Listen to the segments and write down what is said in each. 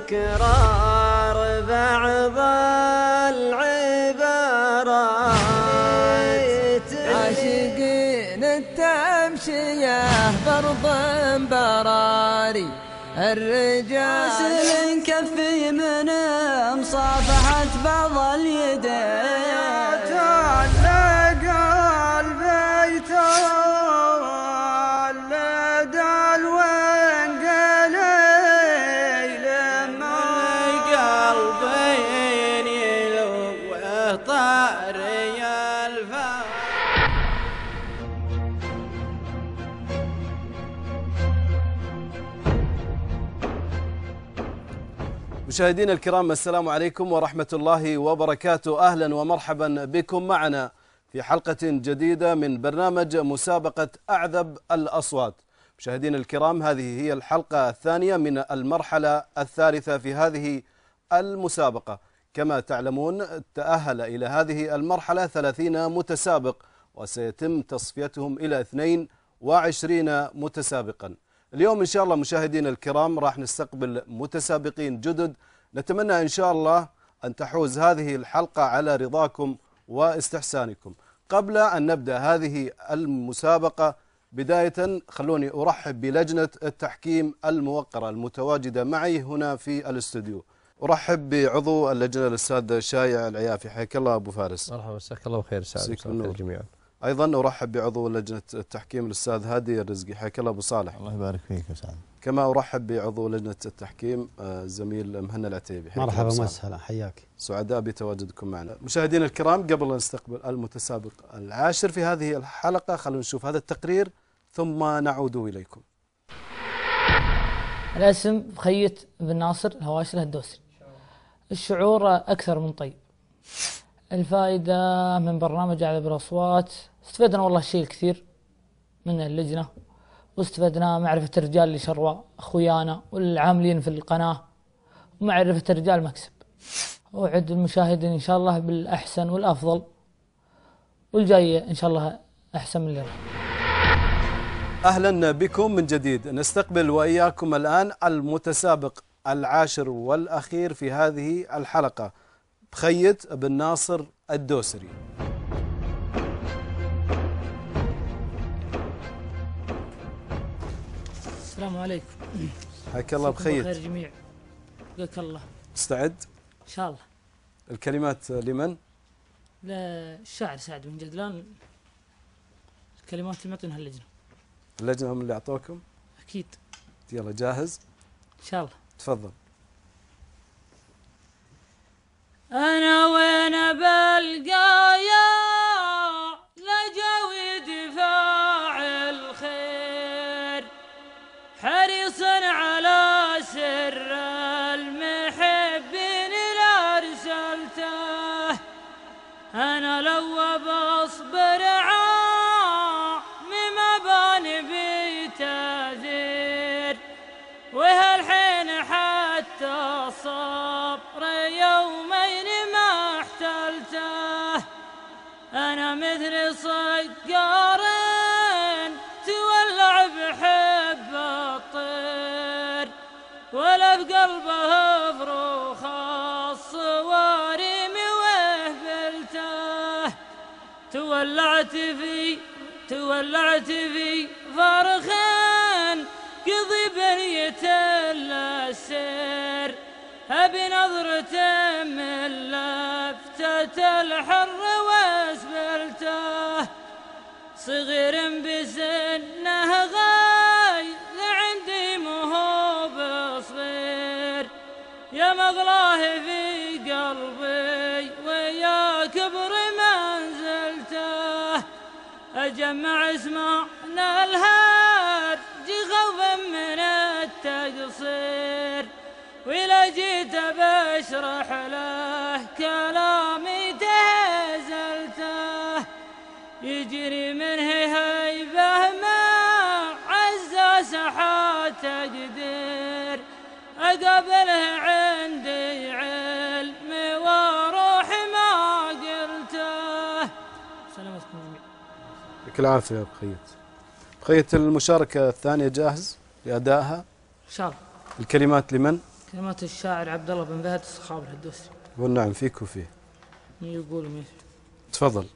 تكرار بعض العبارات عاشقين التمشية برض براري الرجال غسل كفي من مصافحة بعض اليدين مشاهدينا الكرام، السلام عليكم ورحمة الله وبركاته. أهلا ومرحبا بكم معنا في حلقة جديدة من برنامج مسابقة أعذب الأصوات. مشاهدينا الكرام، هذه هي الحلقة الثانية من المرحلة الثالثة في هذه المسابقة. كما تعلمون تأهل إلى هذه المرحلة 30 متسابق، وسيتم تصفيتهم إلى 22 متسابقا. اليوم إن شاء الله مشاهدينا الكرام راح نستقبل متسابقين جدد. نتمنى إن شاء الله أن تحوز هذه الحلقة على رضاكم واستحسانكم. قبل أن نبدأ هذه المسابقة بداية خلوني أرحب بلجنة التحكيم الموقرة المتواجدة معي هنا في الاستوديو. أرحب بعضو اللجنة الأستاذ شايع العيافي. حياك الله أبو فارس. مرحبا، مساك الله بخير. سعد جميعا. أيضا أرحب بعضو لجنة التحكيم الأستاذ هادي الرزقي. حياك الله أبو صالح. الله يبارك فيك يا سعد. كما أرحب بعضو لجنة التحكيم زميل مهنا العتيبي. مرحبا وسهلا، حياك. سعداء بتواجدكم معنا. مشاهدينا الكرام، قبل أن نستقبل المتسابق العاشر في هذه الحلقة خلونا نشوف هذا التقرير ثم نعود إليكم. الاسم بخيت بن ناصر الهواشري الدوسري. الشعور أكثر من طيب. الفائدة من برنامج أعذب الأصوات، استفدنا والله شيء الكثير من اللجنة، واستفدنا معرفة الرجال اللي شروا أخويانا والعاملين في القناة، ومعرفة الرجال مكسب. أوعد المشاهدين إن شاء الله بالأحسن والأفضل، والجاية إن شاء الله أحسن من اللي راح. أهلا بكم من جديد. نستقبل وإياكم الآن المتسابق العاشر والأخير في هذه الحلقة، بخيت بن ناصر الدوسري. السلام عليكم. حياك الله بخيت. بخير جميع. حياك الله. مستعد؟ إن شاء الله. الكلمات لمن؟ للشاعر سعد بن جدلان. الكلمات اللي معطينها اللجنة. اللجنة هم اللي أعطوكم؟ أكيد. يلا جاهز؟ إن شاء الله. تفضل. أنا وين بلقايا لجوي دفاع الخير، حريصا على سر المحبين اللي أرسلته. أنا لو بصبر ما باني بتأثير، وهالحين حتى الصبر يومين ما احتلته. أنا مثل صقار تولع بحب الطير، ولا بقلبه فروخ الصوارم وهبلته. تولعت في فرخ قضي بنية السير، أبي نظرة من لفتة الحر واسبلته. صغير بسنه غايز عندي مهو بصغير، يا مغلاه في قلبي ويا كبر منزلته. أجمع اسمعنا الهرج خوفا من التقصير، ولا جيت بشرح له كلامي تهزلته. يجري منه هيبة ما عز سحات تقدير، أقابله عندي علم وروح ما قلته. سلامتكم جميعا. يعطيك العافية يا بخيت. المشاركة الثانية جاهز لأدائها؟ إن شاء الله. الكلمات لمن؟ كلمات الشاعر عبد الله بن فهد السخاوي الهدوسي. والنعم فيك وفيه. يقول ماشي. تفضل.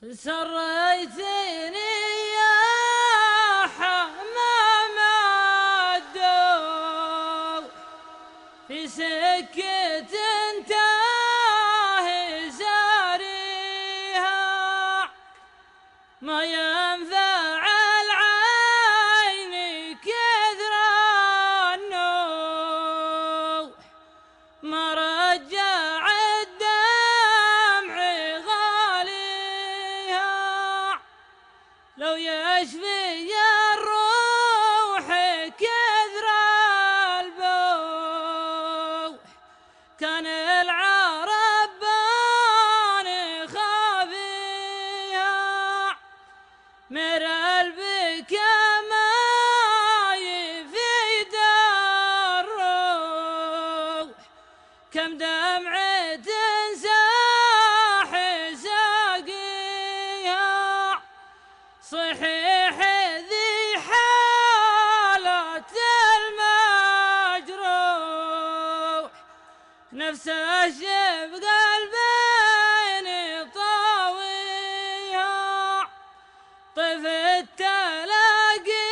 سريتني يا حمام الدو في سكة تاهي زاريها ما ينفع العين كثر النوح ما رجع الدمع غاليها لو يشفي الروح كثر البوح كان العربان خافيها مر البكا ما يفيد الروح كم دمعة تنساح ساقيها صحيح ذي حالة المجروح نفس الشيب قلبين طاويها طيف التلاقي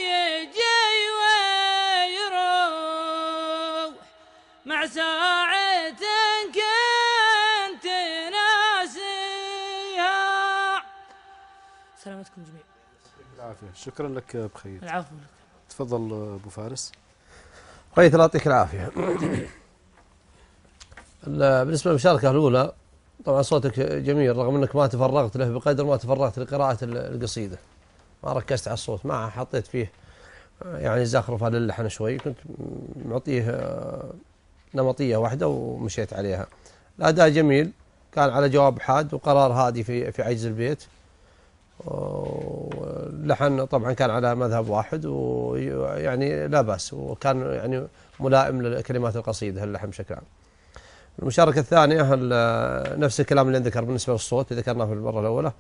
يجي ويروح مع ساعة كنت ناسيها. سلامتكم جميعا. العافية. شكرا لك بخيت. العفو. تفضل أبو فارس. بخيت الله يعطيك العافية. بالنسبة للمشاركة الأولى طبعا صوتك جميل رغم أنك ما تفرغت له بقدر ما تفرغت لقراءة القصيدة، ما ركزت على الصوت، ما حطيت فيه يعني زخرفة للحن شوي، كنت معطيه نمطية واحدة ومشيت عليها. الأداء جميل، كان على جواب حاد وقرار هادي في عجز البيت، واللحن طبعا كان على مذهب واحد ويعني لا بأس، وكان يعني ملائم لكلمات القصيدة اللحن بشكل عام. المشاركة الثانية نفس الكلام اللي ذكر بالنسبة للصوت ذكرناه في المرة الأولى،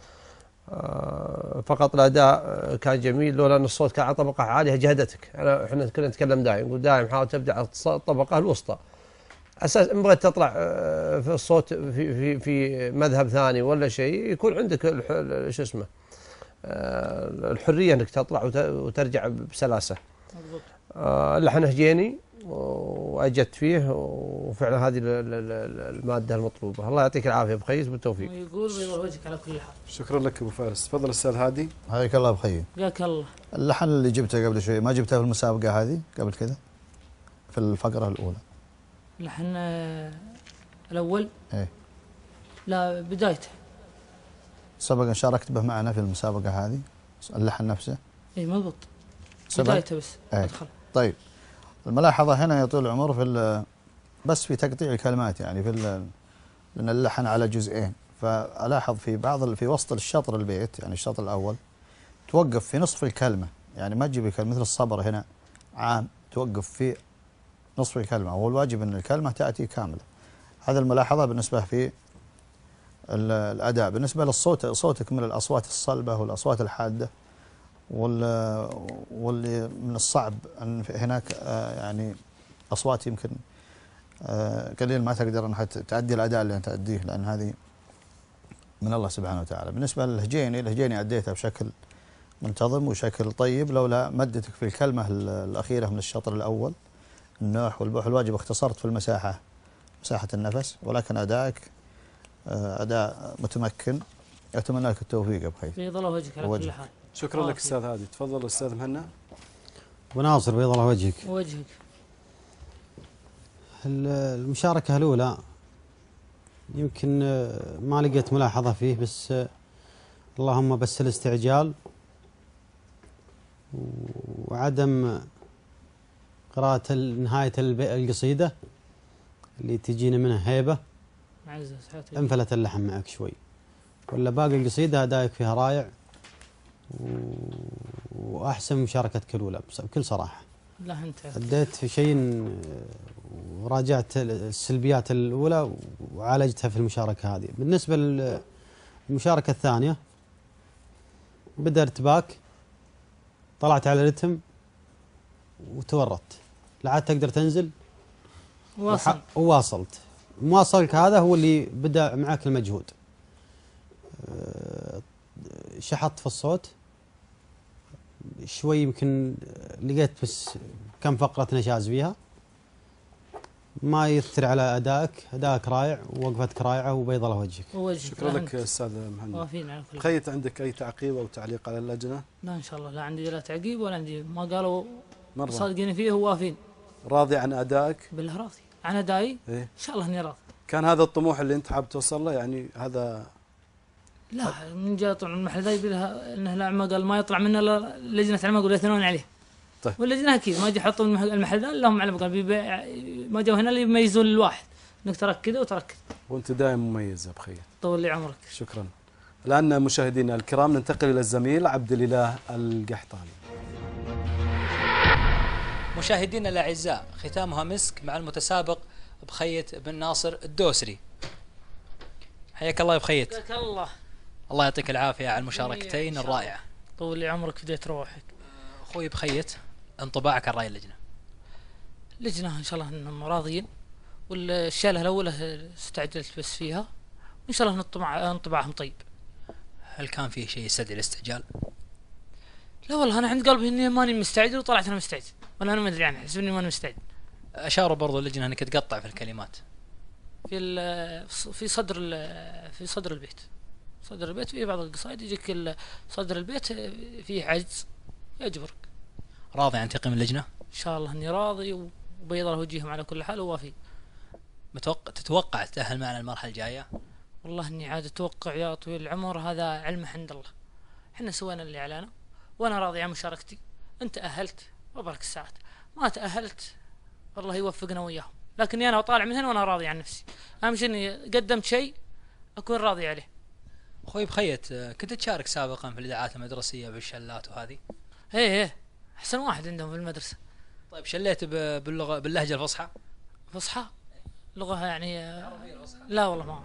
فقط الأداء كان جميل، لولا أن الصوت كان على طبقة عالية جهدتك. احنا كنا نتكلم دائم، نقول دائم حاول تبدأ على الطبقة الوسطى، أساس إن بغيت تطلع في الصوت في مذهب ثاني ولا شيء يكون عندك شو اسمه الحرية أنك تطلع وترجع بسلاسة. اللحن هجيني واجدت فيه، وفعلا هذه الماده المطلوبه. الله يعطيك العافيه بخيس بالتوفيق. ويقول بيض وجهك على كل حال. شكرا لك ابو فارس. تفضل استاذ هادي. حياك الله بخير. حياك الله. اللحن اللي جبته قبل شوي ما جبته في المسابقه هذه قبل كذا في الفقره الاولى؟ اللحن الاول؟ ايه لا بدايته. سبق شاركت به معنا في المسابقه هذه اللحن نفسه؟ اي مضبوط. بدايته بس. ايه. طيب الملاحظة هنا يا طول العمر بس في تقطيع الكلمات، يعني لأن اللحن على جزئين، فألاحظ في وسط الشطر البيت، يعني الشطر الأول توقف في نصف الكلمة، يعني ما تجيب الكلمة مثل الصبر هنا عام توقف في نصف الكلمة، هو الواجب أن الكلمة تأتي كاملة. هذا الملاحظة بالنسبة في الأداء. بالنسبة للصوت، صوتك من الأصوات الصلبة والأصوات الحادة، واللي من الصعب أن هناك يعني أصوات يمكن قليل ما تقدر أنها تأدي الأداء اللي أنت تأديه، لأن هذه من الله سبحانه وتعالى. بالنسبة للهجيني أديتها بشكل منتظم وشكل طيب، لولا مدتك في الكلمة الأخيرة من الشطر الأول النوح والبوح، الواجب اختصرت في مساحة النفس، ولكن أدائك أداء متمكن. أتمنى لك التوفيق بخير. بيض الله وجهك على كل حال. شكرا لك استاذ هادي. تفضل استاذ مهنا. ابو ناصر بيض الله وجهك. وجهك. المشاركة الأولى يمكن ما لقيت ملاحظة فيه، بس اللهم بس الاستعجال وعدم قراءة نهاية القصيدة اللي تجينا منها هيبة، انفلت اللحن معك شوي، ولا باقي القصيدة أدائك فيها رائع وأحسن مشاركتك الأولى بكل صراحة. لا أنت أديت في شيء وراجعت السلبيات الأولى وعالجتها في المشاركة هذه. بالنسبة للمشاركة الثانية بدأ ارتباك طلعت على الرتم وتورطت، لا عاد تقدر تنزل واصل. وواصلت. مواصلك هذا هو اللي بدأ معك المجهود. شحطت في الصوت شوي، يمكن لقيت بس كم فقرة نشاز فيها، ما يثر على أدائك رائع ووقفتك رائعة وبيض الله وجهك. شكرا لك أستاذ محمد. وافين على كل بخيت عندك أي تعقيب أو تعليق على اللجنة؟ لا إن شاء الله، لا عندي لا تعقيب ولا عندي، ما قالوا مرة صادقين فيه ووافين. راضي عن أدائك؟ بالله راضي عن أدائي. إيه؟ إن شاء الله إني راضي. كان هذا الطموح اللي أنت حاب توصل له يعني؟ هذا لا، من جاء طلع المحل ذا يبي لها انه الأعمى قال ما يطلع منه الا لجنه اعمى ولا يثنون عليه. طيب. واللجنه اكيد ما يجي يحطوا المحل ذا الا هم علم، قال ما جاوا هنا اللي يميزون الواحد انك ترك كذا وترك كذا. وأنت دائما مميز يا بخيت. طول لي عمرك. شكرا. الآن مشاهدينا الكرام ننتقل إلى الزميل عبد الإله القحطاني. مشاهدينا الأعزاء، ختامها مسك مع المتسابق بخيت بن ناصر الدوسري. حياك الله يا بخيت. حياك الله. الله يعطيك العافية على المشاركتين الرائعة. طول لي عمرك بديت روحك. أخوي بخيت، انطباعك عن رأي اللجنة؟ اللجنة إن شاء الله إنهم راضيين، والشالة الأولى استعجلت بس فيها، وإن شاء الله انطباعهم طيب. هل كان فيه شيء يستدعي الاستعجال؟ لا والله أنا عند قلبي إني ماني مستعجل وطلعت أنا مستعجل، ولا أنا ما أدري عنه، حسب إني ماني مستعجل. أشاروا برضو اللجنة أنك تقطع في الكلمات. في صدر البيت. صدر البيت فيه بعض القصائد يجيك صدر البيت فيه عجز يجبرك. راضي عن تقييم اللجنة؟ إن شاء الله إني راضي وبيض له وجيههم على كل حال ووافي. تتوقع تتأهل معنا المرحلة الجاية؟ والله إني عاد أتوقع يا طويل العمر، هذا علم عند الله. إحنا سوينا اللي علينا وأنا راضي عن مشاركتي. أنت أهلت وبارك الساعات، ما تأهلت والله يوفقنا وياهم، لكني أنا طالع من هنا وأنا راضي عن نفسي. أهم شيء إني قدمت شيء أكون راضي عليه. أخوي بخيت، كنت تشارك سابقا في الإذاعات المدرسية بالشلات وهذه؟ إيه أحسن واحد عندهم في المدرسة. طيب شليت باللهجة الفصحى؟ فصحى؟ لغة يعني لا والله ما